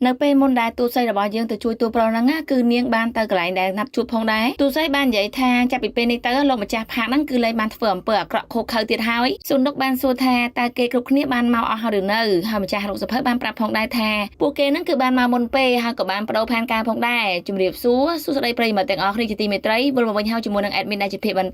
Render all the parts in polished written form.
នៅពេលមុនដែលទូស័យរបស់យើងទៅជួយទូប្រុសហ្នឹងណាគឺនាងបានទៅកន្លែងដែលណាត់ជួបផងដែរទូស័យបាននិយាយថាចាប់ពីពេលនេះទៅលោកម្ចាស់ផាកហ្នឹងគឺលែងបានធ្វើអំពើអាក្រក់ខុសខើទៀតហើយសុនដុកបានសួរថាតើគេគ្រប់គ្នាបានមកអស់ហើយឬនៅហើយម្ចាស់រោគសភៅបានប្រាប់ផងដែរថាពួកគេហ្នឹងគឺបានមកមុនពេលហើយក៏បានបដូរផែនការផងដែរជំរាបសួរសួស្តីប្រិយមិត្តទាំងអស់គ្នាជាទីមេត្រីវិលមកវិញហើយជាមួយនឹង admin ដែលជាភាគបន្ត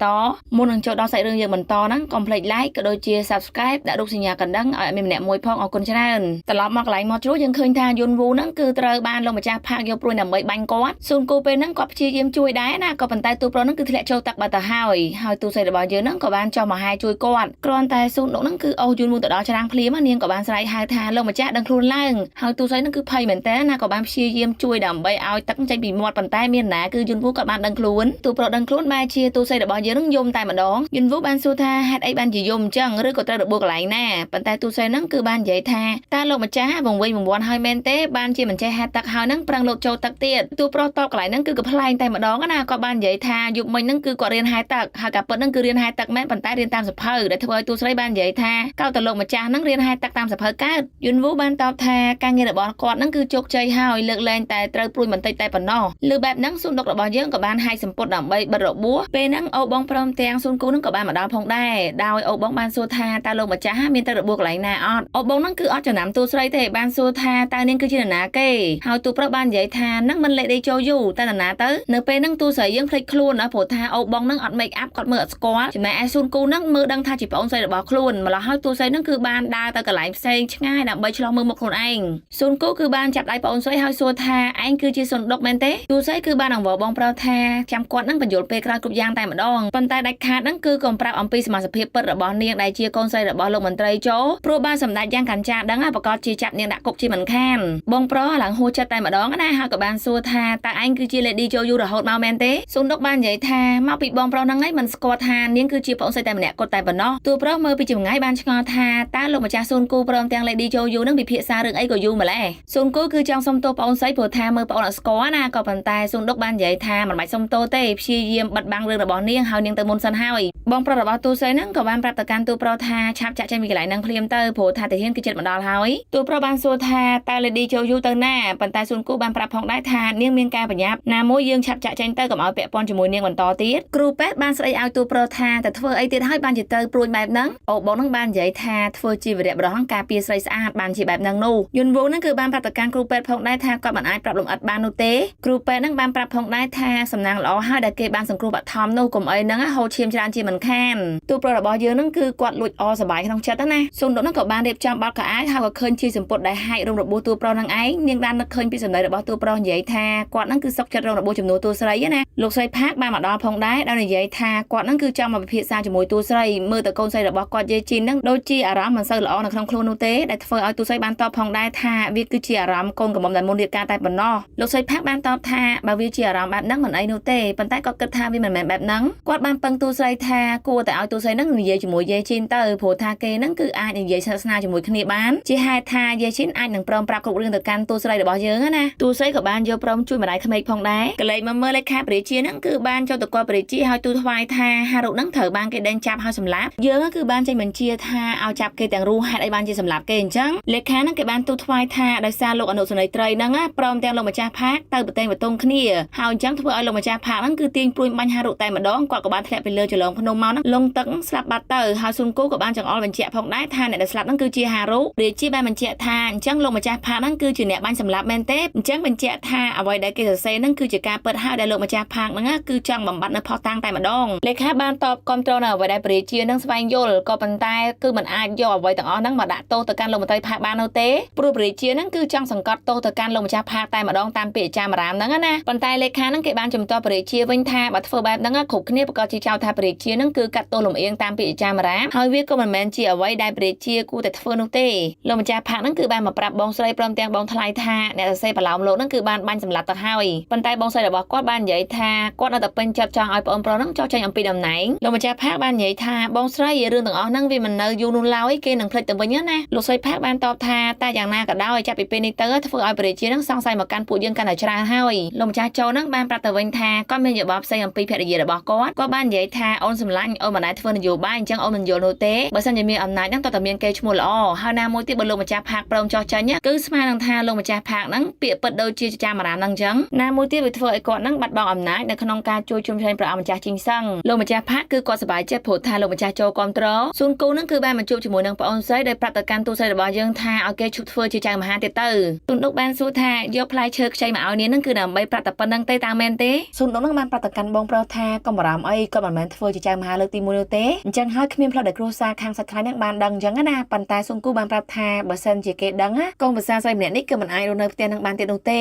មុននឹងចូលដល់សាច់រឿងយើងបន្តហ្នឹងកុំភ្លេច like ក៏ដូចជា subscribe ដាក់រូបសញ្ញាកណ្ដឹងឲ្យadmin ម្នាក់មួយផងអរគុណច្រើនត្រឡប់មកកន្លែងមកជ្រួយើងឃើញថាយុនវូហ្នឹងគឺត្រូវបានលោកម្ចាស់ផាកយកព្រួយដើម្បីបាញ់គាត់ស៊ូនគូពេលហ្នឹងគាត់ព្យាយាមជួយដែរណាក៏ប៉ុន្តែទូប្រុសហ្នឹងគឺធ្លាក់ចូលទឹកបាត់ទៅហើយទូស័យរបស់យើងហ្នឹងក៏បានចុះមកហាយជួយគាត់គ្រាន់តែស៊ូនដុកហ្នឹងគឺអូសយុនវូទៅដល់ច្រាំងភ្លាមនាងក៏បានស្រែកហៅថាលោកម្ចាស់ដឹងខ្លួនឡើងហើយទូស័យហ្នឹងគឺភ័យមែនតើណាក៏បានព្យាយាមជួយដើម្បីឲ្យទឹកចេញពីមាត់ប៉ុន្តែមានណាគឺយុនវូក៏បានដឹងខ្លួនទូប្រុសដឹងខ្លួនបែរជាទូស័យរបស់យើងហ្នឹងយំតែម្ដងយុនវូបានសួរថាហេតុអីបានជាយំអញ្ចឹងឬក៏ត្រូវរបួសកន្លែងណាប៉ុន្តែទូស័យហ្នឹងគឺបាននិយាយថាតើលោកម្ចាស់វង្វេងវង្វាន់ហើយមែនទេបានជាមិនចេះហែតទឹកហើយហ្នឹងប្រឹងលោតចូលទឹកទៀតទូប្រុសតបកន្លែងហ្នឹងគឺកំ ប្លែងតែម្ដងណាក៏បាននិយាយថាយុគមិញហ្នឹងគឺគាត់រៀនហែទឹកហើយការពិតហ្នឹងគឺរៀនហែទឹកមែនប៉ុន្តែរៀនតាមសភៅដែលធ្វើឲ្យទូស្រីបាននិយាយថាកោតលោកម្ចាស់ហ្នឹងរៀនហែទឹកតាមសភៅកើតយុនវូបានតបថាការងាររបស់គាត់ហ្នឹងគឺជោគជ័យហើយលើកលែងតែត្រូវព្រួយបន្តិចតែប៉ុណ្ណោះលើបែបហ្នឹងស៊ុនដុករបស់យើងក៏បានហាយសម្ពុតដើម្បីបិទរបួសពេលហ្នឹងអូបងព្រមទាំងស៊ុនគូហ្នឹងក៏បានមកដល់ផងដែរដោយអូបងបានសួរថាតើលោកម្ចាស់មានទៅរបួសកន្លែងណាអត់អូបងហ្នឹងគឺអត់ចំណាំទូស្រីទេបានសួរថាតើនាងគឺជានរណាគេហើយទូប្រុសបាននិយាយថានឹងមិនលេខដេចូលយូរតែនរណាទៅនៅពេលហ្នឹងទូស្រីយើងភ្លេចខ្លួនព្រោះថាអូបងហ្នឹងអត់ make up គាត់មើលអត់ស្គាល់ចំណែកឯស៊ុនគូហ្នឹងមើលដឹងថាជាប្អូនស្រីរបស់ខ្លួនម្ល៉េះហើយទូស្រីហ្នឹងគឺបានដើរទៅកន្លែងផ្សេងឆ្ងាយដើម្បីឆ្លោះមើលមុខខ្លួនឯងស៊ុនគូគឺបានចាប់ដៃប្អូនស្រីហើយសួរថាឯងគឺជាស៊ុនដុកមែនទេទូស្រីគឺបានអង្វរបងប្រុសថាចាំគាត់ហ្នឹងបញ្យល់ពេលក្រោយគ្រប់យ៉ាងតែម្ដងប៉ុន្តែដាច់ខាតហ្នឹងគឺកុំប្រាប់អំពីសមាជិកពិតរបស់នាងដែលជាកូនស្រីរបស់លោកមន្ត្រីចូលព្រោះបានសម្ដេចយ៉ាងកាន់ចាដឹងប្រកាសជាចាប់នាងដាក់គុកជាមិនខានបងប្រុសឡើងហួចចិត្តតែម្ដងណាហើយក៏បានសួរថាតើឯងគឺជា Lady Joyu រហូតមកមែនទេស៊ុនដុកបាននិយាយថាមកពីបងប្រុសហ្នឹងឯងមិនស្គាល់ថានាងគឺជាប្អូនស្រីតែម្នាក់គាត់តែប៉ុណ្ណោះទូប្រុសមើលពីចម្ងាយបានឆ្ងល់ថាតើលោកម្ចាស់ស៊ុនគូព្រមទាំង Lady Joyu នឹងពិភាក្សារឿងអីក៏យូរម្ល៉េះស៊ុនគូគឺចង់សុំទោសប្អូនស្រីព្រោះថាមើលប្អូនអត់ស្គាល់ណាក៏ប៉ុន្តែស៊ុនដុកបាននិយាយថាមិនបាច់សុំទោសទេព្យាយាមបិទបាំងរឿងរបស់នាងហើយនាងទៅមុនសិនហើយបងប្រុសរបស់ទូស្រីហ្នឹងក៏បានប្រាប់ទៅកាន់ទូប្រុសថាឆាប់ចាក់ចេញពីកន្លែងហ្នឹងភ្លាមទៅព្រោះថាតាហ៊ានគឺចិត្តមកដល់ហើយទូប្រុសបានសួរថាតើ Lady Joyu ទៅណាប៉ុន្តែស៊ុនគូបានប្រាប់ផងដែរថានាងមានការប្រញាប់ណាមួយយើងឆាប់ចាក់ចេញទៅកុំឲ្យពាក់ព័ន្ធជាមួយនាងបន្តទៀតគ្រូពេទ្យបានស្ដីឲ្យទូប្រុសថាទៅធ្វើអីទៀតហើយបានជាទៅព្រួយបែបហ្នឹងអូបងហ្នឹងបាននិយាយថាធ្វើជាវីរៈបរោះការពារស្រីស្អាតបានជាបែបហ្នឹងនោះយុនវូហ្នឹងគឺបានប្រាប់ទៅកាន់គ្រូពេទ្យផងដែរថាគាត់មិនអាចប្រាប់លំអិតបាននោះទេគ្រូពេទ្យហ្នឹងបានប្រាប់ផងដែរថាសំណាងល្អហើយដែលគេបានសង្គ្រោះបឋមនោះកុំអីហ្នឹងហូរឈាមច្រើនជាមិនខានទូប្រុសរបស់យើងហ្នឹងគឺគាត់លួចអសប្បាយក្នុងចិត្តណាស៊ុនដុកហ្នឹងក៏បានរៀបចំបទកៅអៅហើយក៏ឃើញជាសម្ពុតដែលហាច់រងរបួសទូប្រុសហ្នឹងឯងនាងបាននឹកឃើញពីសម្ដីរបស់ទូប្រុសនិយាយថាគាត់ហ្នឹងគឺសុខចិត្តរងរបួសជំនួសទូស្រីណាលោកស្រីផាកបានមកដល់ផងដែរដោយនិយាយថាគាត់ហ្នឹងគឺចង់មកពិភាក្សាជាមួយទូស្រីមើលទៅកូនស្រីរបស់គាត់យាយជីនហ្នឹងដូចជាអារម្មណ៍មិនសូវល្អនៅក្នុងខ្លួននោះទេដែលធ្វើឲ្យទូស្រីបានតបផងដែរថាវាគឺជាអារម្មណ៍កូនកំមុំដែលមុនរៀបការតែប៉ុណ្ណោះលោកស្រីផាកបានតបថាបើវាជាអារម្មណ៍បែបហ្នឹងមិនអីនោះទេប៉ុន្តែគាត់គិតថាវាមិនមែនបែបហ្នឹងគាត់បានពឹងទូស្រីថាគួរតែឲ្យទូស្រីហ្នឹងនិយាយជាមួយយាយជីនទៅព្រោះថាគេហ្នឹងគឺអាចនិយាយសាសនាជាមួយគ្នាបានជាហេតុថាយាយជីនអាចនឹងព្រមប្រាប់គ្រប់រឿងទៅកាន់ទូស្រីរបស់យើងណាទូស្រីក៏បានយកព្រមជួយម្ដាយក្មេកផងដែរកលេចមកមើលលេខាព្រះជាហ្នឹងគឺបានចូលទៅគាត់ព្រះជាឲ្យទូថ្វាយថាហារុហ្នឹងត្រូវបានគេដេញចាប់ហើយសម្លាប់យើងគឺបានចេញបញ្ជាថាឲ្យចាប់គេទាំងរស់ហេតុអីបានជាសម្លាប់គេអញ្ចឹងលេខាហ្នឹងគេបានទូថ្វាយថាដោយសារលោកអនុសេនីយ៍ត្រីហ្នឹងព្រមទាំងលោកម្ចាស់ផាកទៅប្រទេសបតុងគ្នាហើយអញ្ចឹងធ្វើឲ្យលោកម្ចាស់ផាកហ្នឹងគឺទាញព្រួយបាញ់ហារុតែម្ដងគាត់ក៏បានធ្លាក់ពីលើចលងភ្នំមកហ្នឹងលងទឹកស្លាប់បាត់ទៅហើយស៊ុនគូក៏បានចង្អុលបញ្ជាក់ផងដែរថាអ្នកដែលស្លាប់ហ្នឹងគឺជាហារុរាជាបានបញ្ជាក់ថាអញ្ចឹងលោកម្ចាស់ផាកហ្នឹងគឺជាអ្នកបាញ់សម្លាប់មែនទេអញ្ចឹងបញ្ជាក់ថាអ្វីដែលគេសរសេរហ្នឹងគឺជាការពិតហើយដែលលោកម្ចាស់ផាកហ្នឹងគឺចង់បំបត្តិនៅផុសតាំងតែម្ដងលេខាបានតបគ្រប់គ្រងនៅអ្វីដែលព្រះជានឹងស្វែងយល់ក៏ប៉ុន្តែគឺមិនអាចយកអ្វីទាំងអស់ហ្នឹងមកដាក់ទោសទៅកាន់លោកមន្ត្រីផាកបាននោះទេព្រោះព្រះជានឹងគឺចង់សង្កត់ទោសទៅកាន់លោកម្ចាស់ផាកតែម្ដងតាមពាក្យចាមរាមហ្នឹងណាប៉ុន្តែលេខាហ្នឹងគេបានជំទាស់ព្រះជាវិញថាបើធ្វើបែបហ្នឹងគ្រប់គ្នាប្រកាសជាចោទថាព្រះជានឹងគឺកាត់ទោសលំអៀងតាមពាក្យចាមរាមហើយវាក៏មិនមែនជាអ្វីដែលព្រះជាគួរតែធ្វើនោះទេលោកម្ចាស់ផាកហ្នឹងគឺបានមកប្រាប់បងស្រីព្រមទាំងបងថ្លៃថាអ្នកសរសេរប្រឡោមលោកហ្នឹងគឺបានបាញ់សម្លាប់ទៅហើយប៉ុន្តែបងស្រីរបស់គាត់បាននិយាយថាគាត់នៅតែពេញចិត្តចង់ឲ្យប្អូនប្រុសហ្នឹងចោះចេញអំពីតំណែងលោកម្ចាស់ផាកបាននិយាយថាបងស្រីរឿងទាំងអស់ហ្នឹងវាមិននៅយូរនោះឡើយគេនឹងភ្លេចទៅវិញណាលោកស្រីផាកបានតបថាតែយ៉ាងណាក៏ដោយចាប់ពីពេលនេះទៅធ្វើឲ្យព្រះជានឹងសង្ស័យមកកាន់ពួកយើងកាន់តែច្រើនហើយលោកម្ចាស់ចូលហ្នឹងបានប្រាប់ទៅវិញថាគាត់មានយោបល់ផ្សេងអំពីភរិយារបស់គាត់បាននិយាយថាអូនសម្លាញ់អូនមិនដែលធ្វើនយោបាយអញ្ចឹងអូនមិនយល់នោះទេបើសិនជាមានអំណាចហ្នឹងតើមានគេឈ្មោះល្អហើយណាមួយទៀតបើលោកម្ចាស់ផាកព្រមចោះចាញ់គឺស្មាននឹងថា ថាលោកម្ចាស់ផាកហ្នឹងពាក្យពិតដូចជាចាំអារាមហ្នឹងចឹងណាមួយទៀតវាធ្វើឲ្យគាត់ហ្នឹងបាត់បង់អំណាចនៅក្នុងការជួយជំរុញព្រះអង្គម្ចាស់ជីងសឹងលោកម្ចាស់ផាកគឺគាត់សប្បាយចិត្តព្រោះថាលោកម្ចាស់ចូលគ្រប់គ្រងស៊ុនគូហ្នឹងគឺបានបញ្ជួបជាមួយនឹងប្អូនស្រីដែលប្រាប់ទៅកាន់ទូស្រីរបស់យើងថាឲ្យគេឈប់ធ្វើជាចៅមហាទៀតទៅស៊ុនដុកបានសួរថាយកផ្លែឈើខ្ចីមកឲ្យនាងហ្នឹងគឺដើម្បីប្រាប់តែប៉ុណ្្នឹងទេតើមែនទេស៊ុនដុកហ្នឹងបានប្រាប់ទៅកាន់បងប្រុសថាកុំបារម្ភអីគាត់មិនមែនធ្វើជាចៅមហាលើកទី1នោះទេអញ្ចឹងហើយគ្មានផ្លូវដែលគ្រួសារខាងសាច់ថ្លៃហ្នឹងបានដឹងអញ្ចឹងណាប៉ុន្តែស៊ុនគូបានប្រាប់ថាបើសិនជាគេដឹងកូនប្រសាស្រីម្នាក់នេះគឺមិនអាចរស់នៅផ្ទះហ្នឹងបានទៀតនោះទេ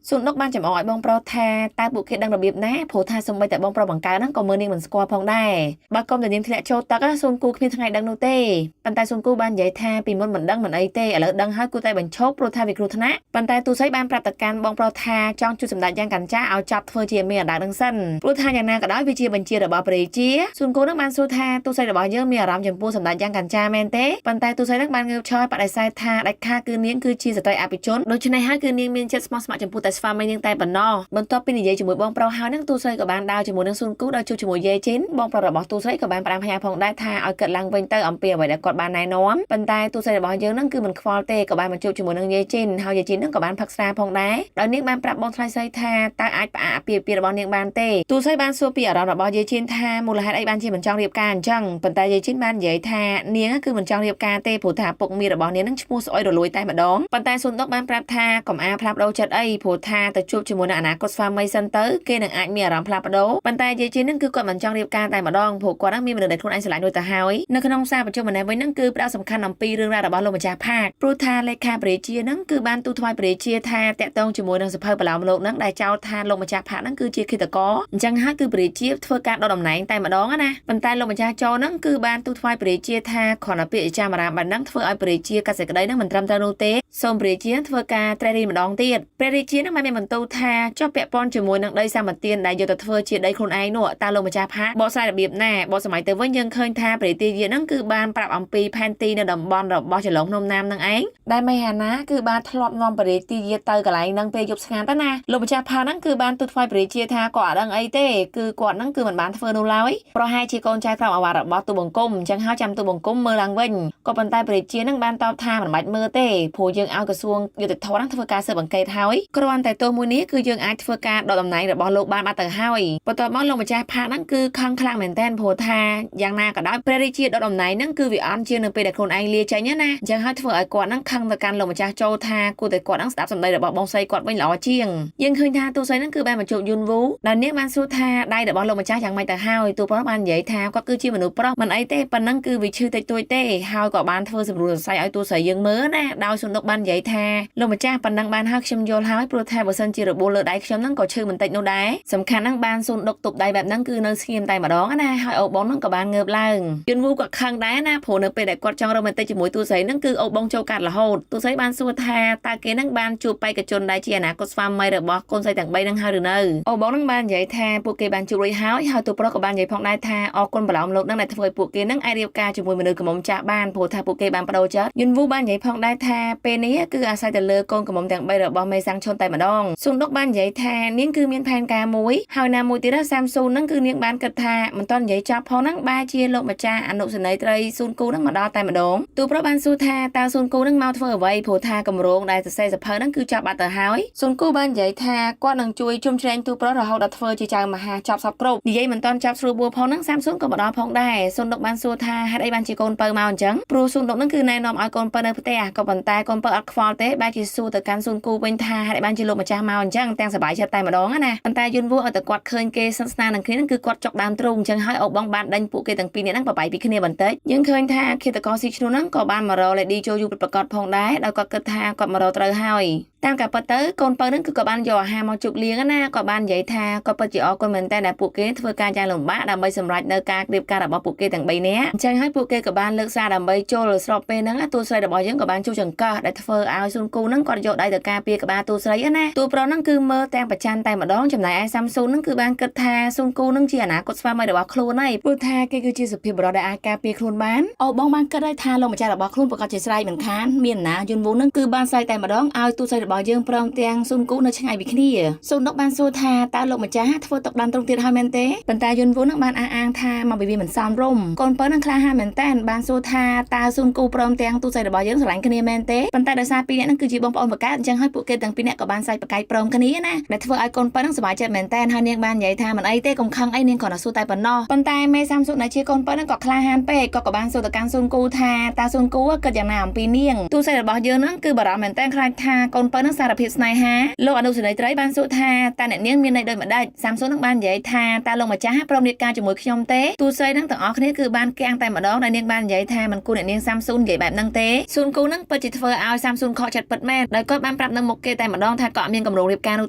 ស៊ុនដុកបានចំអកឲ្យបងប្រុសថាតើពួកគេដឹងរបៀបណាព្រោះថាសម្បីតែបងប្រុសបង្កើតហ្នឹងក៏មើលនាងមិនស្គាល់ផងដែរបើកុំតែនាងធ្លាក់ចូលទឹកស៊ុនគូគ្មានថ្ងៃដឹងនោះទេប៉ុន្តែស៊ុនគូបាននិយាយថាពីមុនមិនដឹងមិនអីទេឥឡូវដឹងហើយគូតែបញ្ឈប់ព្រោះថាវាគ្រោះថ្នាក់ប៉ុន្តែទូសីបានប្រាប់ទៅកាន់បងប្រុសថាចង់ជួយសម្ដេចយ៉ាងកាន់ចាឲ្យចាប់ធ្វើជាមានអណ្ដើកនឹងសិនព្រោះថាយ៉ាងណាក៏ដោយវាជាបញ្ជារបស់ព្រះរាជាស៊ុនគូនឹងបានសួរថាទូសីរបស់យើងមានអារម្មណ៍ចំពោះសម្ដេចយ៉ាងកាន់ចាមែនទេប៉ុន្តែទូសីនឹងបានងើបឈរបដិសេធថាដាច់ខាតគឺនាងគឺជាស្ត្រីអភិជនដូច្នេះហើយគឺនាងមានចិត្តស្មោះស្ម័គ្រចំពោះតែស្វាមីនាងតែប៉ុណ្ណោះបន្ទាប់ពីនិយាយជាមួយបងប្រុសហើយនឹងទូស្រីក៏បានដើរជាមួយនឹងស៊ុនគូដល់ជួបជាមួយយាយជីនបងប្រុសរបស់ទូស្រីក៏បានផ្ដាំផ្ញើផងដែរថាឲ្យកើតឡើងវិញទៅអំពីអ្វីដែលគាត់បានណែនាំប៉ុន្តែទូស្រីរបស់យើងនឹងគឺមិនខ្វល់ទេក៏បានមកជួបជាមួយនឹងយាយជីនហើយយាយជីននឹងក៏បានផឹកស្រាផងដែរដោយនាងបានប្រាប់បងថ្លៃស្រីថាតើអាចផ្អាកពីរបស់នាងបានទេទូស្រីបានសួរពីអារម្មណ៍របស់យាយជីនថាមូលហេតុអីបានជាមិនចង់រៀបការអញ្ចឹងប៉ុន្តែយាយជីនបាននិយាយថានាងគឺមិនចង់រៀបការទេព្រោះថាពុកមីរបស់នាងនឹងឈ្មោះស្អុយរលួយតែម្ដងប៉ុន្តែស៊ុនដុកបានប្រាប់ថាកុំអាផ្លាស់ប្ដូរចិត្តអីព្រោះថាទៅជួបជាមួយនឹងអនាគតស្វាមីសិនទៅគេនឹងអាចមានអារម្មណ៍ផ្លាស់ប្ដូរប៉ុន្តែយាយជីននឹងគឺគាត់មិនចង់រៀបការតែម្ដងព្រោះគាត់នឹងមានមនុស្សដែលខ្លួនឯងស្រឡាញ់ដូចទៅហើយនៅក្នុងសារបញ្ចុះម្នាក់វិញនឹងគឺផ្ដោតសំខាន់អំពីរឿងរ៉ាវរបស់លោកម្ចាស់ផាកព្រោះថាលេខាព្រះរាជានឹងគឺបានទូថ្វាយព្រះរាជាថាតាក់ទងជាមួយនឹងសភៅបឡោមលោកនឹងដែលចោទថាលោកម្ចាស់ផាកនឹងគឺជាឃាតករអញ្ចឹងហើយគឺព្រះរាជាធ្វើការដកតំណែងតែម្ដងណាប៉ុន្តែលោកម្ចាស់ចោនឹងគឺបានទូថ្វាយព្រះរាជាថាគ្រាន់តែពាក្យចាមអារាមបាននឹងធ្វើឲ្យព្រះរាជាកាត់សេចក្តីនឹងមិនត្រឹមត្រូវនោះទេសូមព្រះរាជាធ្វើការត្រេះរិះម្ដងទៀតព្រះរាជានឹងបានមានបន្ទូលថាចុះពាក់ព័ន្ធជាមួយនឹងដីសម្បត្តិដែលយកទៅធ្វើជាដីខ្លួនឯងនោះតើលោកម្ចាស់ផាកបកស្រាយរបៀបណាបកសម័យទៅវិញយើងឃើញថាព្រះរាជានឹងគឺបានប្រាប់អំពីផែនទីនៅតំបន់របស់ចលងភ្នំណាមនឹងឯងដែលមហាណាគឺបានធ្លាប់នាំព្រះរាជាទៅកន្លែងនឹងពេលយប់ស្ងាត់ទៅណាលោកម្ចាស់ផាកហ្នឹងគឺបានទូថ្វាយព្រះរាជាថាគាត់អត់ដឹងអីទេគឺគាត់ហ្នឹងគឺមិនបានធ្វើនោះឡើយប្រហែលជាកូនចៅក្រមអាវ៉ារបស់ទូបង្គំអញ្ចឹងហើយចាំទូបង្គំមើលឡើងវិញក៏ប៉ុន្តែព្រះរាជានឹងបានតបថាមិនបាច់មើលទេព្រោះយើងឲ្យក្រសួងយុតិធម៌ហ្នឹងធ្វើការស៊ើបអង្កេតហើយគ្រាន់តែទោសមួយនេះគឺយើងអាចធ្វើការដកតំណែងរបស់លោកបានបាត់ទៅហើយបន្ទាប់មកលោកម្ចាស់ផាកហ្នឹងគឺខឹងខ្លាំងមែនទែនព្រោះថាយ៉ាងណាក៏ដោយព្រះរាជាដកតំណែងហ្នឹងគឺវាអន់ជាងនៅពេលដែលខ្លួនឯងលាចេញណាអញ្ចឹងហើយធ្វើឲ្យគាត់ហ្នឹងខឹងទៅកាន់លោកម្ចាស់ចូលថាគួរតែគាត់ហ្នឹងស្ដាប់សម្ដីរបស់បងស្រីគាត់វិញល្អជាងយើងឃើញថាទូស្រីហ្នឹងគឺបានបញ្ជូបយូនវូដែលនាងបានសួរថាដៃរបស់លោកម្ចាស់យ៉ាងម៉េចទៅហើយទូប្រុសបាននិយាយថាគាត់គឺជាមនុស្សប្រុសមិនអីទេប៉ុណ្ណឹងគឺវាឈឺតិចតួចទេហើយក៏បានធ្វើសម្រួលសរសៃឲ្យទូស្រីយើងមើលណាដោយសុនុកបាននិយាយថាលោកម្ចាស់ប៉ុណ្ណឹងបានហើយខ្ញុំយល់ហើយព្រោះថាបើសិនជារបួសលើដៃខ្ញុំហ្នឹងក៏ឈឺបន្តិចនោះដែរសំខាន់ហ្នឹងបានសុនុកទប់ដៃបែបហ្នឹងគឺនៅស្ងៀមតែម្ដងណាហើយអូបងហ្នឹងក៏បានងើបឡើងយូនវូក៏ខឹងដែរណាព្រោះនៅពេលដែលគាត់ចង់រ៉ូមែនទិកជាមួយទូស្រីហ្នឹងគឺអូបងចូលកាត់រហូតទូស្រីបានសួរថាតើគេហ្នឹងបានជួបបេក្ខជនដែលជាអនាគតស្វាមីរបស់កូនស្រីទាំង3ហ្នឹងហើយឬនៅអូបងហ្នឹងបាននិយាយថាពួកគេបានជួបរួចហើយទូប្រុសក៏បាននិយាយផងដែរថាអរគុណបឡោមលោកហ្នឹងដែលធ្វើឲ្យពួកគេហ្នឹងអាចរៀបការជាមួយមនុស្សកំមុំចាស់បានព្រោះថាពួកគេបានបដូរចិត្តយូនវូបាននិយាយផងដែរថាពេលនេះគឺអាស្រ័យទៅលើកូនកំមុំទាំង3របស់មេសាំងឈុនតែម្ដងស៊ុនដុកបាននិយាយថានាងគឺមានផែនការមួយហើយណាមួយទៀតសាមស៊ូនហ្នឹងគឺនាងបានគិតថាមិនទាន់និយាយចប់ផងហ្នឹងបែរជាលោកម្ចាស់អនុសេនីយ៍ត្រីស៊ូនគូហ្នឹងមកដល់តែម្ដងទូប្រុសបានសួរថាតើស៊ូនគូហ្នឹងមកធ្វើអ្វីព្រោះថាកម្រងដែលសរសេរសភៅហ្នឹងគឺចាប់បាត់ទៅហើយស៊ុនគូបាននិយាយថាគាត់នឹងជួយជុំជ្រែងទូប្រុសរហូតដល់ធ្វើជាចៅមហាចប់សពគ្រប់និយាយមិនទាន់ចាប់ស្រួលបួលផងហ្នឹងសាមស៊ូនក៏មកដល់ផងដែរស៊ុនដុកបានសួរថាហេតុអីបានជាកូនពៅមកអញ្ចឹងព្រោះស៊ុនដុកហ្នឹងគឺណែនាំឲ្យកូនពៅនៅផ្ទះក៏ប៉ុន្តែកូនពៅអត់ខ្វល់ទេបែរជាសួរទៅកាន់ស៊ុនគូវិញថាហេតុអីបានជាលោកម្ចាស់មកអញ្ចឹងទាំងសប្បាយចិត្តតែម្ដងណាប៉ុន្តែយូនវូឲ្យតែគាត់ឃើញគេស្និទ្ធស្នាលនឹងគ្នាហ្នឹងគឺគាត់ចុកដើមទ្រូងអញ្ចឹងហើយអូបងបានដេញពួកគេទាំងពីរនាក់ហ្នឹងបបាយពីគ្នាបន្តិចយើងឃើញថាឃាតករស៊ីឈ្នួលហ្នឹងក៏បានមករក Lady ចូលយូប្រកាសផងដែរដោយគាត់គិតថាគាត់មករកត្រូវហើយតាមការពិតទៅកូនពៅហ្នឹងគឺក៏បានយកអាហារមកជប់លៀងណាក៏បាននិយាយថាគាត់ពិតជាអរគុណមែនតើដែលពួកគេធ្វើការយ៉ាងលំបាកដើម្បីសម្រេចនៅការរៀបការរបស់ពួកគេទាំង3នាក់អញ្ចឹងហើយពួកគេក៏បានលើកសារដើម្បីចូលស្របពេលហ្នឹងទូស្រីរបស់យើងក៏បានជួបចង្កោះដែលធ្វើឲ្យស៊ុនគូហ្នឹងគាត់យកដៃទៅការពារក្បាលទូស្រីណាទូប្រុសហ្នឹងគឺមើលទាំងប្រច័ណ្ឌតែម្ដងចំណែកឯសាំស៊ូនហ្នឹងគឺបានគិតថាស៊ុនគូហ្នឹងជាអនាគតស្វាមីរបស់ខ្លួនហើយព្រោះថាគេគឺជាសុភាពបុរសដែលអាចការពារខ្លួនបានអូបងបានគិតឲ្យថាលោកម្ចាស់របស់ខ្លួនប្រកាសជាស្រែកមិនខានមានណាយូនវូហ្នឹងគឺបានស្រែកតែម្ដងឲ្យទូស្រី របស់យើងព្រមទាំងស៊ុនគូនៅឆ្ងាយពីគ្នាស៊ុនដុកបានសួរថាតើលោកម្ចាស់ធ្វើទុកដានត្រង់ទៀតហើយមែនទេប៉ុន្តែយន់វូនឹងបានអះអាងថាមកពីវាមិនសមរម្យកូនបើនឹងក្លាហានមែនតែនបានសួរថាតើស៊ុនគូព្រមទាំងទូស័យរបស់យើងស្រឡាញ់គ្នាមែនទេប៉ុន្តែដោយសារពីរនាក់នឹងគឺជាបងប្អូនបកាអញ្ចឹងហើយពួកគេទាំងពីរនាក់ក៏បានសាច់ប្រកែកព្រមគ្នាណាដែលធ្វើឲ្យកូនបើនឹងសប្បាយចិត្តមែនតែនហើយនាងបាននិយាយថាមិនអីទេកុំខឹងអីនាងគ្រាន់តែសួរតែប៉ុណ្ណោះប៉ុន្តែមេសាមសុខដែលជាកូនបើនឹងក៏ក្លាហានពេកក៏បានសួរទៅកាន់ស៊ុនគូថាតើស៊ុនគូគិតយ៉ាងណាអំពីនាងទូស័យរបស់យើងនឹងគឺបារម្ភមែនតែនខ្លាចថាកូនបើនឹងសារភាពស្នេហាលោកអនុសេនីត្រីបានសួរថាតើអ្នកនាងមានន័យដូចម្ដេចសាមសុខនឹងបាននិយាយថាតើលោកម្ចាស់ព្រមរៀបការជាមួយខ្ញុំទេទូស័យនឹងទាំងអស់គ្នាគឺបានគាំងតែម្ដងដែលនាងបាននិយាយថាមិនគួរអ្នកនាងសាមសុខនិយាយបែបហ្នឹងទេស៊ុនគូនឹងពិតជាធ្វើឲ្យសាមសុខខកចិត្តពិតមែនដោយគាត់បានប្រាប់នឹងមុខគេតែម្ដងថាគាត់មានកម្រងរៀបការនោះ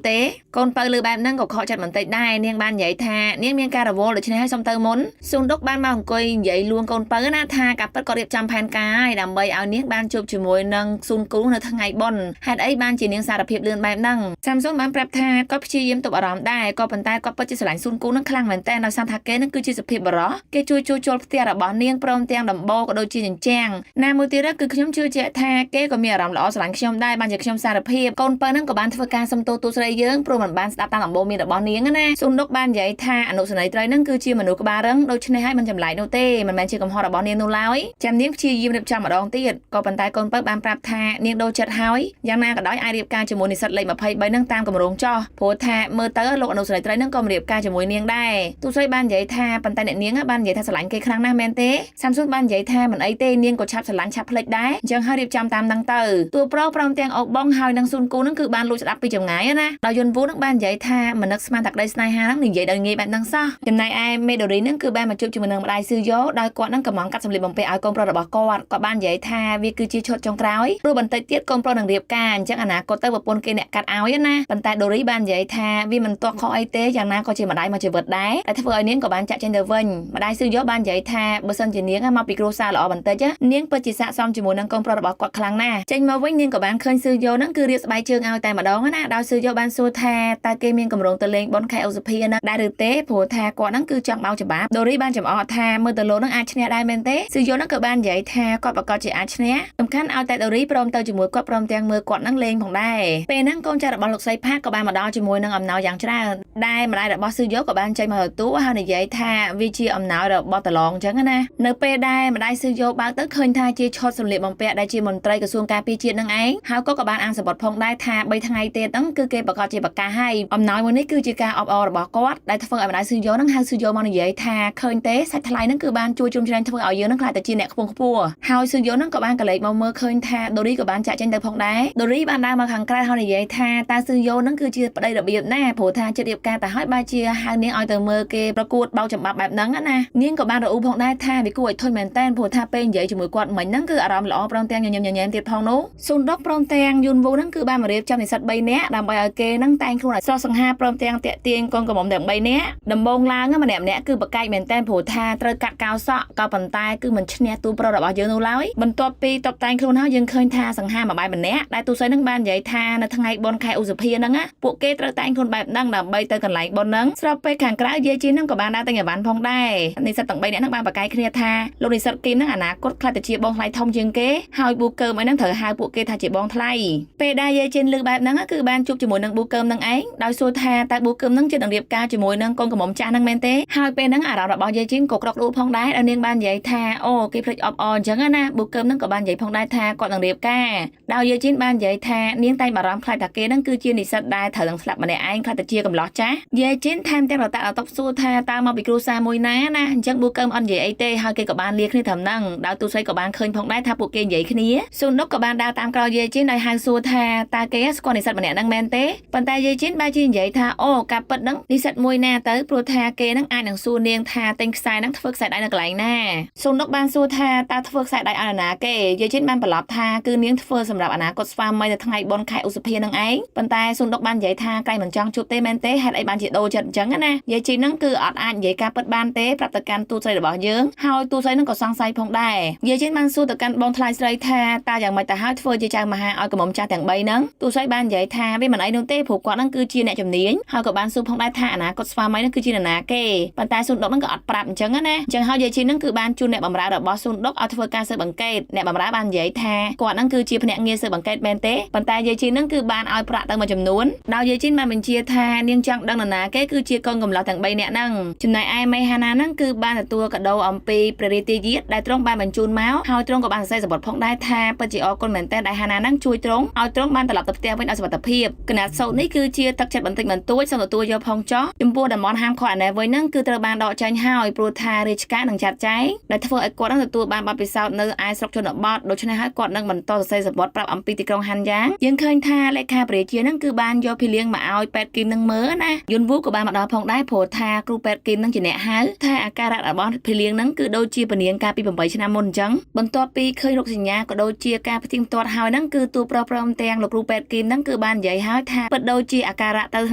ទេកូនបើលើបែបហ្នឹងក៏ខកចិត្តបន្តិចដែរនាងបាននិយាយថានាងមានការរវល់ដូច្នេះហើយសុំទៅមុនស៊ុនដុកបានមកអង្គុយនិយាយលួងកូនបើណាថាការពិតក៏រៀបចំផែនការហើយដើម្បីឲ្យនាងបានជួបជាមួយនឹងស៊ុនគូនៅថ្ងៃបុណ្យហេតុអីបានជានាងសារភាពលឿនបែបហ្នឹងសាមសុខបានប្រាប់ថាគាត់ព្យាយាមទប់អារម្មណ៍ដែរក៏ប៉ុន្តែគាត់ពិតជាស្រឡាញ់ស៊ុនគូនឹងខ្លាំងមែនតើដោយសារថាគេនឹងគឺជាសភាពបរោះគេជួយជួសជុលផ្ទះរបស់នាងព្រមទាំងដំបូលក៏ដូចជាជញ្ជាំងណាមួយទៀតគឺខ្ញុំជឿជាក់ថាគេក៏មានអារម្មណ៍ល្អស្រឡាញ់ខ្ញុំដែរបានជាខ្ញុំសារភាពកូនបើនឹងក៏បានធ្វើការសំទោសទូស្រីយើងព្រោះមិនបានស្ដាប់តាមដំបូន្មានរបស់នាងណាស៊ុនដុកបាននិយាយថាអនុសេនីត្រីនឹងគឺជាមនុស្សក្បាលរឹងដូច្នេះហើយមិនចម្លែកនោះទេមិនមែនជាកំហុសរបស់នាងនោះឡើយចាំនាងព្យាយាមរៀបចំម្ដងទៀតក៏ប៉ុន្តែកូនបើបានប្រាប់ថានាងដូរចិត្តហើយយ៉ាងណាក៏ដោយអាចរៀបការជាមួយនិស្សិតលេខ23នឹងតាមគម្រោងចោះព្រោះថាមើលទៅលោកអនុសេនីត្រីនឹងក៏រៀបការជាមួយនាងដែរទូស្រីបាននិយាយថាប៉ុន្តែអ្នកនាងបាននិយាយថាស្រឡាញ់គេខ្លាំងណាស់មែនទេសាមសុខបាននិយាយថាមិនអីទេនាងក៏ឆាប់ស្រឡាញ់ឆាប់ភ្លេចដែរអញ្ចឹងហើយរៀបចំតាមហ្នឹងទៅតួប្រុសព្រមទាំងអុកបងហើយនឹងស៊ុនគូនឹងគឺបានលួចស្ដាប់ពីចម្ងាយណាដោយយន់វូនឹងបាននិយាយថាមិននឹកស្មានតែក្តីស្នេហានឹងនិយាយដោយងាយបែបហ្នឹងសោះចំណែកឯមេដូរីនឹងគឺបានមកជួបជាមួយនឹងម្ដាយស៊ឺយ៉ូដោយគាត់នឹងកំងកាត់សម្លៀកបំពាក់ឲ្យកូនប្រុសរបស់គាត់ក៏បាននិយាយថាវាគឺជាឈុតចុងក្រោយព្រោះបន្តិចទៀតកូនប្រុសនឹងរៀបការអញ្ចឹងអនាគតទៅប្រពន្ធគេអ្នកកាត់ឲ្យណាប៉ុន្តែដូរីបាននិយាយថាវាមិនទាស់ខុសអីទេយ៉ាងណាក៏ជាម្ដាយមកជីវិតដែរតែធ្វើឲ្យនាងក៏បានចាក់ចេញទៅវិញម្ដាយស៊ឺយ៉ូបាននិយាយថាបើសិនជានាងមកពីគ្រួសារល្អបន្តិចនាងពិតជាស័ក្តិសមជាមួយនឹងកូនប្រុសរបស់គាត់ខ្លាំងណាស់ចេញមកវិញនាងក៏បានឃើញស៊ឺយ៉ូនឹងគឺរៀបស្បែកជើងឲ្យតែម្ដងណាដោយស៊ឺយ៉ូបានសួរថាតើគេមានកម្រងទៅលេងបុណ្យខែឧសភានឹងដែរឬទេព្រោះថាគាត់នឹងគឺចង់បោកច្បាប់ដូរីបានចំអកថាមើលទៅលោកនឹងអាចឈ្នះដែរមែនទេស៊ឺយ៉ូនឹងក៏បាននិយាយថាគាត់ប្រកាសជាអាចឈ្នះសំខាន់ឲ្យតែដូរីព្រមទៅជាមួយគាត់ព្រមទាំងមើលគាត់នឹងលេងផងដែរពេលហ្នឹងកូនចៅរបស់លោកសីផាក៏បានមកដល់ជាមួយនឹងអំណោយយ៉ាងច្រើនដែលម្ដាយរបស់ស៊ឺយ៉ូក៏បានចេញមកទទួលហើយនិយាយថាវាជាអំណោយរបស់តឡងអញ្ចឹងណានៅពេលដែលម្ដាយស៊ឺយ៉ូបើកទៅឃើញថាជាឈុតសម្លៀកបំពាក់ដែលជាមន្ត្រីក្រសួងការពារជាតិនឹងឯងហើយក៏បានអានសម្បត្តិផងដែរថា3ថ្ងៃទៀតហ្នឹងគឺគេប្រកាសជាប្រកាសឲ្យអំណោយមួយនេះគឺជាការអបអររបស់គាត់ដែលធ្វើឲ្យម្ដាយស៊ឺយ៉ូហ្នឹងហៅស៊ឺយ៉ូមកនិយាយថាឃើញទេសាច់ថ្លៃហ្នឹងគឺបានជួយជុំជ្រែងធ្វើឲ្យយើងហ្នឹងខ្លាចទៅជាអ្នកខ្ពង់ខ្ពស់ហើយស៊ឺយ៉ូហ្នឹងក៏បានកលេចមកមើលឃើញថាដូរីក៏បានចាក់ចេញទៅផងដែរដូរីបានដើរមកខាងក្រៅហើយនិយាយថាតើស៊ឺយ៉ូហ្នឹងគឺជាប្តីរបៀបណាព្រោះថាចិត្តរៀបការទៅហើយបើជាហៅនាងឲ្យទៅមើលគេប្រកួតបោកចំបាប់បែបហ្នឹងណានាងក៏បានរអ៊ូផងដែរថាវាគួរឲ្យធន់មែនតើព្រោះថាពេលនិយាយជាមួយគាត់មិញហ្នឹងគឺអារម្មណ៍ល្អព្រមទាំងញញឹមញញែមទៀតផងនោះស៊ុនដុកព្រមទាំងយូនវូហ្នឹងគឺបានមករៀបចំនិស្សិត3នាក់ដើម្បីឲ្យគេហ្នឹងតែងខ្លួនឲ្យស្រស់សង្ហាព្រមទាំងតាក់ទាញកូនកំមុំទាំង3នាក់ដំបងឡើងម្នាក់គឺបកាច់មែនតើព្រោះថាត្រូវកាត់កោសក់ក៏ប៉ុន្តែគឺមិនឈ្នះទូប្រុសរបស់យើងនោះឡើយបន្ទាប់ពីតបតែងខ្លួនហើយយើងឃើញថាសង្ហាមួយបែបម្នាក់ដែលទូស័យហ្នឹងបាននិយាយថានៅថ្ងៃបុណ្យខែឧសភាហ្នឹងពួកគេត្រូវតែងខ្លួនបែបហ្នឹងដើម្បីទៅកន្លែងបុណ្យហ្នឹងស្របពេលខាងក្រៅយាយជីហ្នឹងក៏បានដើរទៅញ៉ាំវ៉ាន់ផងដែរនិស្សិតទាំង3នាក់ហ្នឹងបានបកាយគ្នាថាលោកនិស្សិតគីមហ្នឹងអនាគតខ្លាចទៅជាបងថ្លៃធំជាងគេហើយប៊ូកើមអីហ្នឹងត្រូវហៅពួកគេថាជាបងថ្លៃពេលដែលយាយជីនលើកបែបហ្នឹងគឺបានជួបជាមួយនឹងប៊ូកើមហ្នឹងឯងដោយសួរថាតើប៊ូកើមហ្នឹងជិតនឹងរៀបការជាមួយនឹងកូនកំមុំចាស់ហ្នឹងមែនទេហើយពេលហ្នឹងអារម្មណ៍របស់យាយជីនក៏ក្រោកដួលផងដែរដោយនាងបាននិយាយថាអូគេភ្លេចអបអរអញ្ចឹងណាប៊ូកើមហ្នឹងក៏បាននិយាយផងដែរថាគាត់នឹងរៀបការដោយយាយជីនបាននិយាយថានាងតែបារម្ភខ្លាចថាគេហ្នឹងគឺជានិស្សិតដែលត្រូវនឹងស្លាប់ម្នាក់ឯងខ្លាចតែជាកំឡោះចាស់យាយជីនថែមទាំងរតាក់តបសួរថាតើមកពីគ្រួសារមួយណាណាអញ្ចឹងប៊ូកើមអត់និយាយអីទេហើយគេក៏បានលាគ្នាត្រឹមហ្នឹងដោយទូស័យក៏បានឃើញផងដែរថាពួកគេនិយាយគ្នាស៊ុនដុកក៏បានដើរតាមក្រោយយាយជីនដោយហៅសួរថាតើគេស្គាល់និស្សិតម្នាក់ហ្នឹងមែនទេប៉ុន្តែយាយជីនបែរជានិយាយថាអូការពិតហ្នឹងនិស្សិតមួយណាទៅព្រោះថាគេហ្នឹងអាចនឹងសួរនាងថាទិញខ្សែហ្នឹងធ្វើខ្សែដៃនៅកន្លែងណាស៊ុនដុកបានសួរថាតើធ្វើខ្សែដៃឲ្យណាគេយាយជីនបានប្រឡប់ថាគឺនាងធ្វើសម្រាប់អនាគតស្វាមីនៅថ្ងៃបុណ្យខែឧសភាហ្នឹងឯងប៉ុន្តែស៊ុនដុកបាននិយាយថាក្រៃមិនចង់ជួបទេមែនទេហេតុអីបានជាដូរចិត្តអញ្ចឹងណាយាយជីនហ្នឹងគឺអត់អាចនិយាយការពិតបានទេប្រាប់ទៅកាន់ទូស្រីរបស់យើងហើយទូស្រីហ្នឹងក៏សង្ស័យផងដែរយាយជីនបានសួរទៅកាន់បងថ្លៃស្រីថាតើយ៉ាងម៉េចទៅហើយធ្វើជាចៅមហាឲ្យកំមុំចាស់ទាំង3ហ្នឹងទូស្រីបាននិយាយថាវាមិនអីនោះទេព្រោះគាត់ហ្នឹងគឺជាអ្នកជំនាញហើយក៏បានសួរផងដែរថាអនាគតស្វាមីហ្នឹងគឺជានរណាគេប៉ុន្តែស៊ុនដុកហ្នឹងក៏អត់ប្រាប់អញ្ចឹងណាអញ្ចឹងហើយយាយជីនហ្នឹងគឺបានជួនអ្នកបម្រើរបស់ស៊ុនដុកឲ្យធ្វើការស៊ើបអង្កេតអ្នកបម្រើបាននិយាយថាគាត់ហ្នឹងគឺជាភ្នាក់ងារស៊ើបអង្កេតមែនទេប៉ុន្តែ តែយាយជីននឹងគឺបានឲ្យប្រាក់ទៅមួយចំនួនដោយយាយជីនបានបញ្ជាថានាងចង់ដឹងនរណាគេគឺជាកូនកំឡោះទាំង3នាក់ហ្នឹងចំណែកឯមេហាណាហ្នឹងគឺបានទទួលកាដូអំពីព្រះរាជាយាទដែលទ្រង់បានបញ្ជូនមកហើយទ្រង់ក៏បានសរសេរសម្បត្តិផងដែរថាពិតជាអរគុណមែនទែនដែលហាណាហ្នឹងជួយទ្រង់ឲ្យទ្រង់បានត្រឡប់ទៅផ្ទះវិញដោយសុវត្ថិភាពគណៈសោតនេះគឺជាទឹកចិត្តបន្តិចបន្តួចសូមទទួលយកផងចោះចំពោះតំបន់ហាមឃាត់អាណេវិញហ្នឹងគឺត្រូវបានដកចេញហើយព្រោះថារាជការនឹងចាត់ចែងដែលធ្វើឲ្យគាត់នឹងទទួលបានបទពិសោធន៍នៅឯស្រុកជនបទដូច្នេះហើយគាត់នឹងបន្តសរសេរសម្បត្តិប្រាប់អំពីទីក្រុងហាន់យ៉ាងយើងឃើញថាលេខាព្រះរាជានឹងគឺបានយកភីលៀងមកឲ្យពេទ្យគីមនឹងមើលណាយុនវូក៏បានមកដល់ផងដែរព្រោះថាគ្រូពេទ្យគីមនឹងជាអ្នកហៅថាអាការៈរបស់ភីលៀងនឹងគឺដូចជាពនាងកាលពី8ឆ្នាំមុនអញ្ចឹងបន្ទាប់ពីឃើញរោគសញ្ញាក៏ដូចជាការផ្ទៀងផ្ទាត់ហើយនឹងគឺទូប្រុសព្រមទាំងលោកគ្រូពេទ្យគីមនឹងគឺបាននិយាយហើយថាពិតដូចជាអាការៈទៅឆ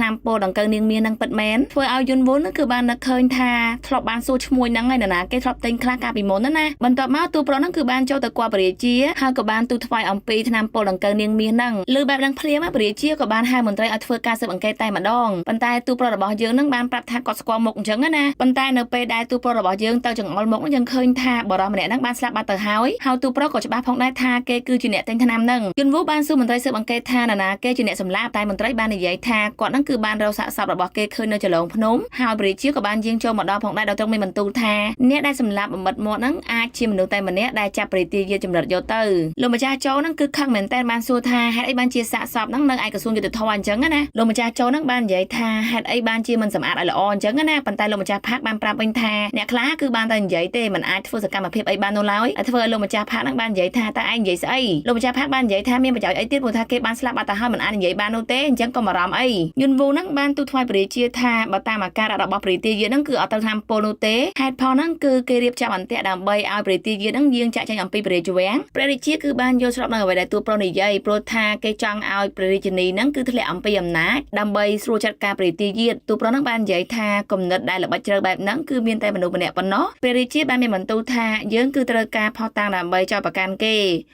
្នាំពោដង្កូវនាងមាននឹងពិតមែនធ្វើឲ្យយុនវូនឹងគឺបាននឹកឃើញថាធ្លាប់បានសួរឈ្មោះហ្នឹងហើយនរណាគេធ្លាប់ទិញខ្លះកាលពីមុនណាបន្ទាប់មកទូប្រុសនឹងគឺបានចូលទៅគាល់ព្រះរាជាហើយក៏បានទូថ្វាយអំពីឆ្នាំពោដង្កូវនាងមានហ្នឹងលើបែបហ្នឹងភ្លាមព្រះរាជាក៏បានហៅមន្ត្រីឲ្យធ្វើការស៊ើបអង្កេតតែម្ដងប៉ុន្តែទូប្រុសរបស់យើងនឹងបានប្រាប់ថាគាត់ស្គាល់មុខអញ្ចឹងណាប៉ុន្តែនៅពេលដែលទូប្រុសរបស់យើងទៅចង្អុលមុខយើងឃើញថាបរិសម្នាក់ហ្នឹងបានស្លាប់បាត់ទៅហើយទូប្រុសក៏ច្បាស់ផងដែរថាគេគឺជាអ្នកទិញថ្នាំហ្នឹងយុនវូបានសួរមន្ត្រីស៊ើបអង្កេតថានរណាគេជាអ្នកសម្លាប់តែមន្ត្រីបាននិយាយថាគាត់ហ្នឹងគឺបានរកសាកសពរបស់គេឃើញនៅចលងភ្នំហើយព្រះរាជាក៏បានយាងចូលមកដល់ផងដែរដោយទ្រង់មានបន្ទូលថាអ្នកដែលសម្លាប់បំបិតមាត់ហ្នឹងអាចជាមនុស្សតែម្នាក់ដែលចាប់ព្រះរាជាយាចម្រិតយកទៅលោកម្ចាស់ចូលហ្នឹងគឺខឹងមែនតើបានសួរថាហេតុអីបានជាសាកសពហ្នឹងនៅឯក្រសួងយុទ្ធភ័ពអញ្ចឹងណាលោកម្ចាស់ចូលហ្នឹងបាននិយាយថាហេតុអីបានជាមិនសម្អាតឲ្យល្អអញ្ចឹងណាប៉ុន្តែលោកម្ចាស់ផាកបានប្រាប់វិញថាអ្នកខ្លះគឺបានតែនិយាយទេមិនអាចធ្វើសកម្មភាពអីបាននោះឡើយតែធ្វើឲ្យលោកម្ចាស់ផាកហ្នឹងបាននិយាយថាតើឯងនិយាយស្អីលោកម្ចាស់ផាកបាននិយាយថាមានប្រយោជន៍អីទៀតព្រោះថាគេបានស្លាប់បាត់ទៅហើយមិនអាចនិយាយបាននោះទេអញ្ចឹងក៏បារម្ភអីយុនវូហ្នឹងបានទូថ្វាយព្រះរាជាថាបើតាមអាការៈរបស់ព្រះរាជាយាហ្នឹងគឺអត់ទៅតាមពលនោះទេហេតុផលហ្នឹងគឺគេរៀបចំអន្ទាក់ដើម្បីឲ្យព្រះរាជាយាហ្នឹងយាងចាក់ចេញអំពីព្រះរាជវាំងព្រះរាជាគឺបានយល់ស្របនឹងអ្វីដែលទូប្រុសនិយាយព្រោះថាគេចង់ឲ្យព្រះរាជនីហ្នឹងគឺធ្លាក់អំពីអំណាចដើម្បីស្រួលចាត់ការព្រះរាជាយាទូប្រុសហ្នឹងបាននិយាយថាគំនិតដែលល្បិចជ្រៅបែបហ្នឹងគឺមានតែមនុស្សម្នាក់ប៉ុណ្ណោះព្រះរាជាបានមានបន្ទូលថាយើងគឺត្រូវការផុសតាំងដើម្បីចោទប្រកាន់គេ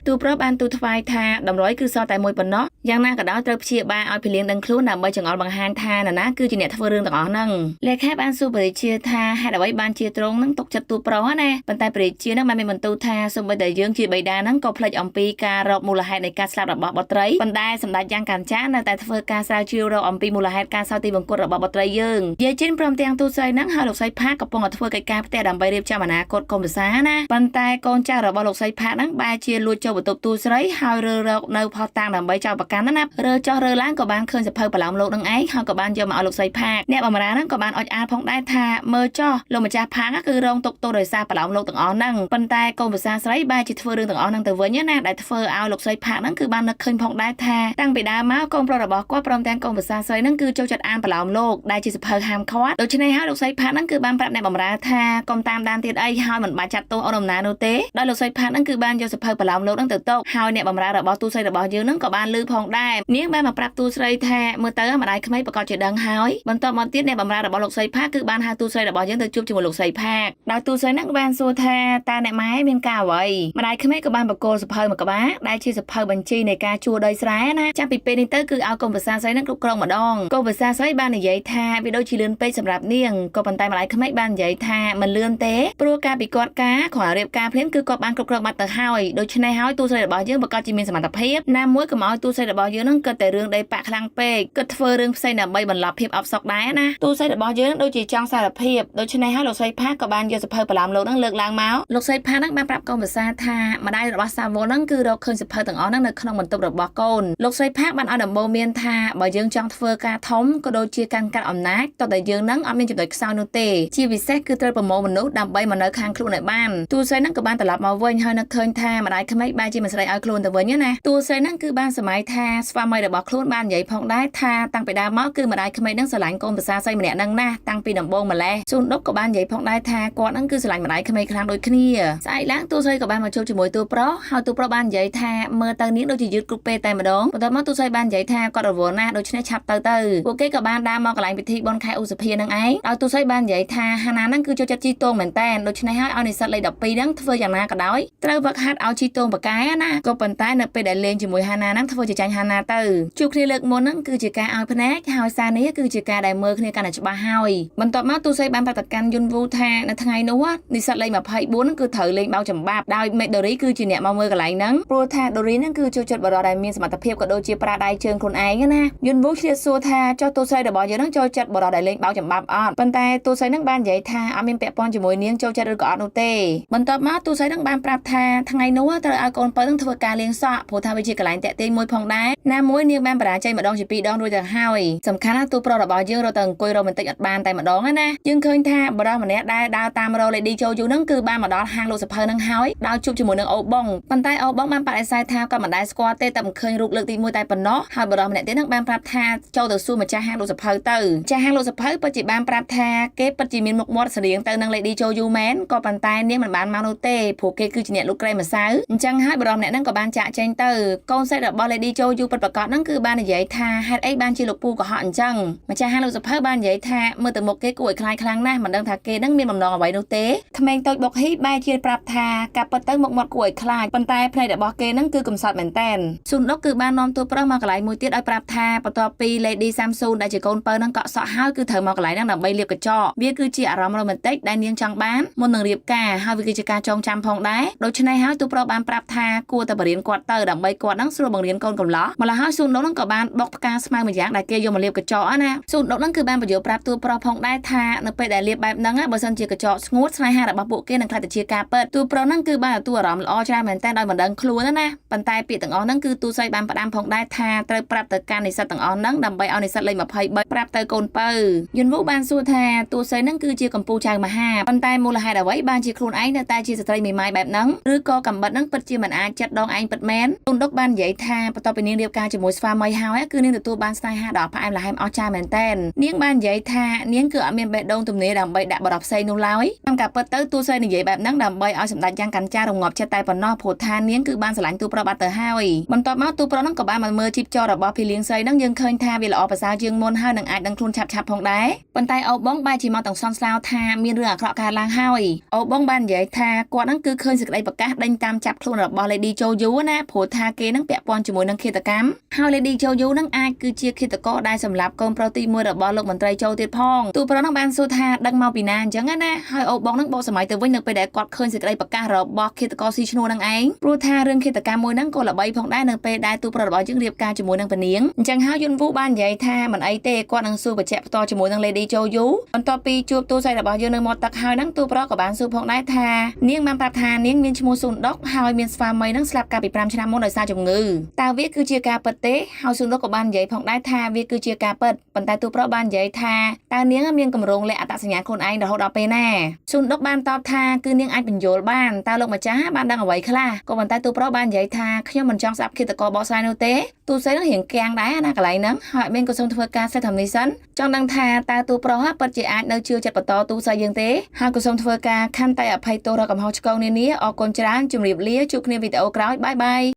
ទូប្រុសបានទូថ្វាយថាតម្រុយគឺសល់តែមួយប៉ុណ្ណោះយ៉ាងណាក៏ដោយត្រូវព្យាបាលឲ្យភីលៀងដឹងខ្លួនដើម្បីចង្អុលបង្ហាញថានរណាគឺជាអ្នកធ្វើរឿងទាំងអស់ហ្នឹងលេខាបានសួរព្រះរាជាថាហេតុអ្វីបានជាទ្រង់ហ្នឹងຕົកចិត្តទូប្រុសណាប៉ុន្តែព្រះរាជាហ្នឹងបានមានបន្ទូលថាសូម្បីតែយើងជាបិតាហ្នឹងក៏ភ្លេចអំពីការរកមូលហេតុនៃការស្លាប់របស់បុត្រីប៉ុន្តែសម្ដេចយ៉ាងកាញ្ចានៅតែធ្វើការស្រាវជ្រាវរកអំពីមូលហេតុការសោយទីបង្គត់របស់បុត្រីយើងយាយជិនព្រមទាំងទូស្រីហ្នឹងហើយលោកស្រីផាកកំពុងតែធ្វើកិច្ចការផ្ទះដើម្បីរៀបចំអនាគតកុំភាសាណាប៉ុន្តែកូនចៅរបស់លោកស្រីផាកហ្នឹងបែរជាលួចចូលបន្ទប់ទូស្រីហើយរើរកនៅផុសតាំងដើម្បីចោទប្រកាន់ណារើចោះរើឡើងក៏បានឃើញសភៅបឡោមលោកនឹងឯងហើយក៏បានយកមកឲ្យលោកស្រីផាកអ្នកបម្រើហ្នឹងក៏បានអុចអាលផងដែរថាមើលចោះលោកម្ចាស់ផាកគឺរងទុកទោសដោយសារបឡោមលោកទាំងអស់ហ្នឹងប៉ុន្តែកូនភាសាស្រីបែរជាធ្វើរឿងទាំងអស់ហ្នឹងទៅវិញណាដែលធ្វើឲ្យលោកស្រីផាកហ្នឹងគឺបាននឹកឃើញផងដែរថាតាំងពីដើមមកកូនប្រុសរបស់គាត់ព្រមទាំងកូនភាសាស្រីហ្នឹងគឺចូលចិត្តអានបឡោមលោកដែលជាសភៅហាមឃាត់ដូច្នេះហើយលោកស្រីផាកហ្នឹងគឺបានប្រាប់អ្នកបម្រើថាកុំតាមដានទៀតអីហើយមិនបាច់ចាត់ទោសអូនដំណើរនោះទេដោយលោកស្រីផាកហ្នឹងគឺបានយកសភៅបឡោមលោកហ្នឹងទៅទុកហើយអ្នកបម្រើរបស់ទូស្រីរបស់យើងហ្នឹងក៏បានលឺផងដែរនាងបានមកប្រាប់ទូស្រីថាមើលទៅម្ដាយក្មេងប្រកាសជាដឹងហើយបន្ទាប់មកទៀតអ្នកបម្រើរបស់លោកស្រីផាកគឺបានហៅទូស្រីរបស់យើងទៅជួបជាមួយលោកស្រីផាកដោយទូស្រីហ្នឹងបានសួរថាតើអ្នកម៉ែមានការអ្វីម្ដាយក្មេងក៏បានបកគោលសភៅមួយក្បាលដែលជាសភៅបញ្ជីនៃការជួលដីស្រែណាចាប់ពីពេលនេះទៅគឺឲ្យកូនភាសាស្រីហ្នឹងគ្រប់គ្រងម្ដងកូនភាសាស្រីបាននិយាយថាវាដូចជាលឿនពេកសម្រាប់នាងក៏ប៉ុន្តែម្ដាយក្មេងបាននិយាយថាមិនលឿនទេព្រោះការពីគាត់ការគ្រាន់រៀបការភ្លាមគឺគាត់បានគ្រប់គ្រងបាត់ទៅហើយដូច្នេះហើយទូស្រីរបស់យើងប្រកាសជាមានសមត្ថភាពណាមួយកុំឲ្យទូស្រីរបស់យើងហ្នឹងគិតតែរឿងដីប៉ាក់ខ្លាំងពេកគិតធ្វើរឿងផ្សេងដើម្បីបន្លប់ភាពអបសុខដែរណាទូស្រីរបស់យើងដូចជាចង់សារភាពដូច្នេះហើយលោកស្រីផាក៏បានយកសភៅបឡោមលោកហ្នឹងលើកឡើងមកលោកស្រីផាហ្នឹងបានប្រាប់កូនភាសាថាម្ដាយរបស់សាវលហ្នឹងគឺរកឃើញសភៅទាំងអស់ហ្នឹងនៅក្នុងបន្ទប់របស់កូនលោកស្រីផាបានឲ្យដំបូន្មានថាបើយើងចង់ធ្វើការធំក៏ដូចជាកាន់កាត់អំណាចតើតែយើងហ្នឹងអត់មានចំណុចខ្សោយនោះទេជាពិសេសគឺត្រូវប្រមូលមនុស្សដើម្បីមកនៅខាងខ្លួនឲ្យបានទូស្រីហ្នឹងក៏បានត្រឡប់មកវិញហើយនឹកឃើញថាម្ដាយក្មេកបែរជាមិនស្ដីឲ្យខ្លួនទៅវិញណាទូស្រីហ្នឹងគឺបានសម័យថាស្វាមីរបស់ខ្លួនបាននិយាយផងដែរថាតាំងពីដើមមកគឺម្ដាយក្មេកហ្នឹងស្រឡាញ់កូនភាសាស្រីម្នាក់ហ្នឹងណាតាំងពីដំបូងម្លេះស៊ូនដុកក៏បាននិយាយផងដែរថាគាត់ហ្នឹងគឺស្រឡាញ់ម្ដាយក្មេកខ្លាំងដូចគ្នាស្អែកឡើងទូស្រីក៏បានមកជួបជាមួយទូប្រុសហើយទូប្រុសបាននិយាយថាមើលទៅនាងដូចជាយឺតគ្រប់ពេលតែម្ដងបន្ទាប់មកទូស្រីបាននិយាយថាគាត់រវល់ណាស់ដូច្នេះឆាប់ទៅពួកគេក៏បានដើរមកកន្លែងពិធីបុណ្យខែឧសភាហ្នឹងឯងដោយទូស្រីបាននិយាយថាហាណាហ្នឹងគឺចូលចិត្តជីតងមែនតែនដូច្នេះហើយឲ្យនិស្សិតលេខ12ហ្នឹងធ្វើយ៉ាងណាក៏ដោយត្រូវវឹកហាត់ឲ្យជីតងបកែណាក៏ប៉ុន្តែនៅពេលដែលលេងជាមួយហាណាហ្នឹងធ្វើជាចាញ់ហាណាទៅជួបគ្នាលើកមុនហ្នឹងគឺជាការឲ្យភ្នែកហើយសារនេះគឺជាការដែលមើលគ្នាកាន់តែច្បាស់ហើយបន្ទាប់មកទូស្រីបានប្រតិកម្មយុនវូថានៅថ្ងៃនោះនិស្សិតលេខ24ហ្នឹងគឺត្រូវលេងបោកចំបាប់ដោយមេដូរីគឺជាអ្នកមកមើលកន្លែងហ្នឹងព្រោះថាដូរីហ្នឹងគឺចូលចិត្តបរិយាដែលមាន មានសមត្ថភាពក៏ដូចជាប្រាដៃជើងខ្លួនឯងណាយន្តវូឆ្លៀតសួរថាចុះទូស័យរបស់យើងនឹងចូលចិត្តបរិដែលលេងបោកចំបាប់អត់ប៉ុន្តែទូស័យនឹងបាននិយាយថាអត់មានពាក់ព័ន្ធជាមួយនាងចូលចិត្តឬក៏អត់នោះទេបន្ទាប់មកទូស័យនឹងបានប្រាប់ថាថ្ងៃនោះត្រូវឲ្យកូនបើនឹងធ្វើការលេងសក់ព្រោះថាវាជាកន្លែងតាក់ទាញមួយផងដែរណាមួយនាងបានបរាជ័យម្ដងជាពីរដងរួចទៅហើយសំខាន់ណាស់ទូប្រុសរបស់យើងរត់ទៅអង្គុយរ៉ូមែនទិកអត់បានតែម្ដងណាយើងឃើញថាបរិសម្នាក់ដែលដើរតាមរ៉ូ Lady Jojo នឹងគឺបានមកដល់ហាងលក់សភៅនឹងហើយដល់ជួបជាមួយនឹងអូបងប៉ុន្តែអូបងបានបដិសេធថាគាត់មិនដែលស្គាល់ទេតែមិនឃើញរូបលើកទី1តែប៉ុណ្ណោះហើយបរិសម្នាក់ទៀតនឹងបានប្រាប់ថាចូលទៅសួរម្ចាស់ហាងលក់សភៅទៅម្ចាស់ហាងលក់សភៅពិតជាបានប្រាប់ថាគេពិតជាមានមុខមាត់ស្រៀងទៅនឹង Lady Jojo មែនក៏ប៉ុន្តែនាងមិនបានមកនោះទេព្រោះគេគឺជាអ្នកលក់ក្រែម្សៅអញ្ចឹងហើយបរិសម្នាក់នឹងក៏បានចាក់ចែងទៅកូនសិស្សរបស់ Lady Jojo ពិតប្រាកដនឹងគឺបាននិយាយថាហេតុអីបានជាលោកពូកុហកអញ្ចឹងម្ចាស់ហាងលក់សភៅបាននិយាយថាមើលទៅមុខគេគួរឲ្យខ្លាចខ្លាំងណាស់មិនដឹងថាគេនឹងមានបំណងអ្វីនោះទេក្មេងតូចបុកហ៊ីបែរជាប្រាប់ថាការពិតទៅមុខមាត់គួរឲ្យខ្លាចប៉ុន្តែភ្នែករបស់គេនឹងគឺកំសត់មែនតែនស៊ុនដុកគឺបាននាំទូប្រុសមកកន្លែងមួយទៀតឲ្យប្រាប់ថាបន្ទាប់ពី Lady Samsung ដែលជាកូនបើនឹងកក់សក់ហើយគឺត្រូវមកកន្លែងហ្នឹងដើម្បីលាបកញ្ចក់វាគឺជាអារម្មណ៍រ៉ូមែនទិកដែលនាងចង់បានមុននឹងរៀបការហើយវាគឺជាការចងចាំផងដែរដូច្នេះហើយទូប្រុសបានប្រាប់ថាគួរតែបរៀនគាត់ទៅដើម្បីគាត់នឹងស្រួលបង្រៀនកូនកំឡោះម្ល៉េះហើយស៊ុនដុកនឹងក៏បានបុកផ្កាស្មៅមួយយ៉ាងដែលគេយកមកលាបកញ្ចក់ណាស៊ុនដុកនឹងគឺបានបញ្យល់ប្រាប់ទូប្រុសផងដែរថានៅពេលដែលលាបបែបហ្នឹងបើសិនជាកញ្ចក់ស្ងួតស្នេហារបស់ពួកគេនឹងក្លាយទៅជាការពិតទូប្រុសនឹងគឺបានទទួលអារម្មណ៍ល្អច្រើនមែនតើដោយមិនដឹងខ្លួនណាប៉ុន្តែពាក្យទាំងអស់ហ្នឹងគឺទូស័យបានផ្ដាំផងដែរថាត្រូវប្រាប់ទៅកាន់និស្សិតទាំងអស់ហ្នឹងដើម្បីឲ្យនិស្សិតលេខ23ប្រាប់ទៅកូនបើយន្តវូបានសួរថាទូស័យហ្នឹងគឺជាកម្ពុជាចៅមហាប៉ុន្តែមូលហេតុអ្វីបានជាខ្លួនឯងនៅតែជាស្ត្រីមេម៉ាយបែបហ្នឹងឬក៏កំបិតហ្នឹងពិតជាមិនអាចចិត្តដងឯងពិតមែនទូនដុកបាននិយាយថាបន្ទាប់ពីនាងរៀបការជាមួយស្វាមីហើយគឺនាងទទួលបានស្នេហាដ៏ផ្អែមល្ហែមអស្ចារ្យមែនតើនាងបាននិយាយថានាងគឺអត់មានបេះដូងទំនេរដើម្បីដាក់បរិបផ្សេងនោះឡើយតាមការពិតទៅទូស័យនិយាយបែបហ្នឹងដើម្បីឲ្យសម្ដេចយ៉ាងកាន់ចាររងាប់ចិត្តតែប៉ុណ្ណោះព្រោះថានាងគឺបានស្រឡាញ់ទូប្រុសបាត់ទៅហើយបន្ទាប់មកទូប្រុសហ្នឹងក៏បានមកមើលជីពចររបស់ភីលៀងសីហ្នឹងយើងឃើញថាវាល្អប្រសើរជាងមុនហើយនឹងអាចដឹងខ្លួនឆាប់ៗផងដែរប៉ុន្តែអូបងបែរជាមកទាំងសន្ស្លាវថាមានរឿងអាក្រក់កើតឡើងហើយអូបងបាននិយាយថាគាត់ហ្នឹងគឺឃើញសេចក្តីប្រកាសដេញតាមចាប់ខ្លួនរបស់ Lady Jojo ណាព្រោះថាគេហ្នឹងពាក់ព័ន្ធជាមួយនឹងឃាតកម្មហើយ Lady Jojo ហ្នឹងអាចគឺជាឃាតករដែលសម្លាប់កូនប្រុសទី1របស់លោកមន្ត្រីចូលទៀតផងទូប្រុសហ្នឹងបានសួរថាដឹងមកពីណាអញ្ចឹងណាហើយអូបងហ្នឹងបកសម័យទៅវិញនៅពេលដែលគាត់ឃើញសេចក្តីប្រកាសរបស់ឃាតករស៊ីឈ្នួលហ្នឹងឯងព្រោះថារឿងឃាតកម្មមួយហ្នឹងក៏ល្បីផងដែរនៅពេលដែលទូប្រុសរបស់យើងរៀបការជាមួយនឹងពនាងអញ្ចឹងហើយយុនវូបាននិយាយថាមិនអីទេគាត់នឹងសួរបញ្ជាក់ផ្ទាល់ជាមួយនឹង Lady Jojo បន្ទាប់ពីជួបទូស័យរបស់យើងនៅមាត់ទឹកហើយហ្នឹងទូប្រុសក៏បានសួរផងដែរថានាងបានប្រាប់ថានាងមានឈ្មោះស៊ុនដុកហើយមានស្វាមីហ្នឹងស្លាប់កាលពី5ឆ្នាំមុនដោយសារជំងឺតើវាគឺជាការពិតទេហើយស៊ុនដុកក៏បាននិយាយផងដែរថាវាគឺជាការពិតប៉ុន្តែទូប្រុសបាននិយាយថាតើនាងមានកម្រងលាក់អត្តសញ្ញាណខ្លួនឯងរហូតដល់ពេលណាស៊ុនដុកបានតបថាគឺនាងអាចបញ្យល់បានតើលោកម្ចាស់បានដឹងអ្វីខ្លះក៏ប៉ុន្តែទូប្រុសបាននិយាយថាខ្ញុំមិនចង់ស្ដាប់ឃាតករបកស្រាយនោះទេទូស័យនឹងរៀងគាំងដែរណាកន្លែងហ្នឹងហើយមានក៏សូមធ្វើការសេះតាមនេះសិនចង់ដឹងថាតើទូប្រុសពិតជាអាចនៅជឿចិត្តបន្តទូស័យយើងទេហើយក៏សូមធ្វើការខន្តីអភ័យទោសរកកំហុសឆ្គងនានាអរគុណច្រើនជម្រាបលាជួបគ្នាវីដេអូក្រោយបាយបាយ